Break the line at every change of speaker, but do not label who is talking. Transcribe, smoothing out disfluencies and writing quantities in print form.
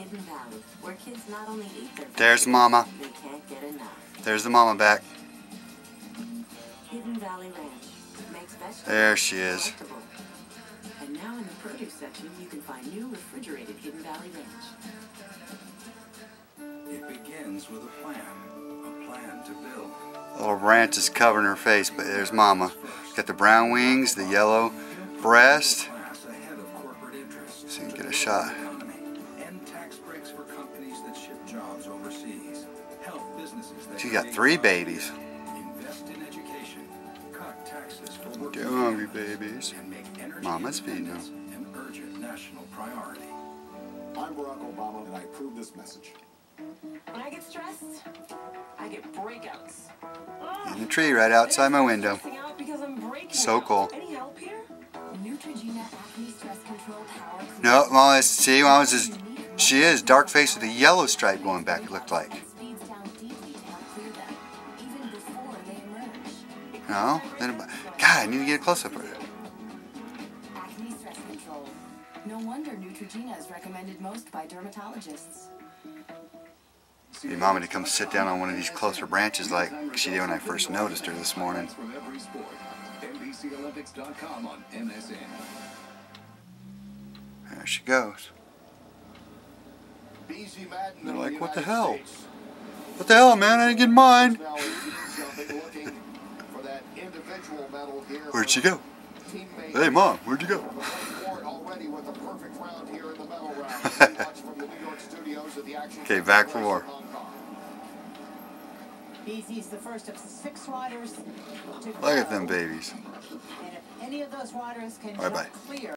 Hidden Valley, where kids not only eat their
There's Mama.
they can't get enough.
There's the Mama back.
Hidden Valley Ranch makes vegetables
There she is.
delectable. And now in the produce section, you can find new refrigerated Hidden Valley Ranch.
It begins with a plan to build.
Little ranch is covering her face, but there's Mama. Got the brown wings, the yellow breast.
Class ahead of corporate interests.
So you can get a shot.
End tax breaks for companies that ship jobs overseas. Help businesses that
She got 3 babies.
invest in education. Cut taxes for working
Get hungry babies.
and make energy
Mama's feeding
independence
them.
an urgent national priority.
I'm Barack Obama, and I approve this message.
When I get stressed, I get breakouts.
In the tree right outside my window. So cool.
Any help here? Neutrogena acne stress control power.
No, Mama, see, Mama's just, she is dark face with a yellow stripe going back, it looked like.
Speeds down deeply to help clear them, even before they emerge.
No? Then, God, I need to get a close-up of it.
Acne stress control. No wonder Neutrogena is recommended most by dermatologists.
Need Mama to come sit down on one of these closer branches like she did when I first noticed her this morning.
From every sport. NBCOlympics.com on MSN.
There she goes. They're like, what the hell? What the hell, man? I didn't get mine. Where'd she go? Hey, Mom, where'd you go? Okay, back for more.
BC's the first of 6 riders to
Look at them babies.
And if any of those riders can
Bye-bye.
jump clear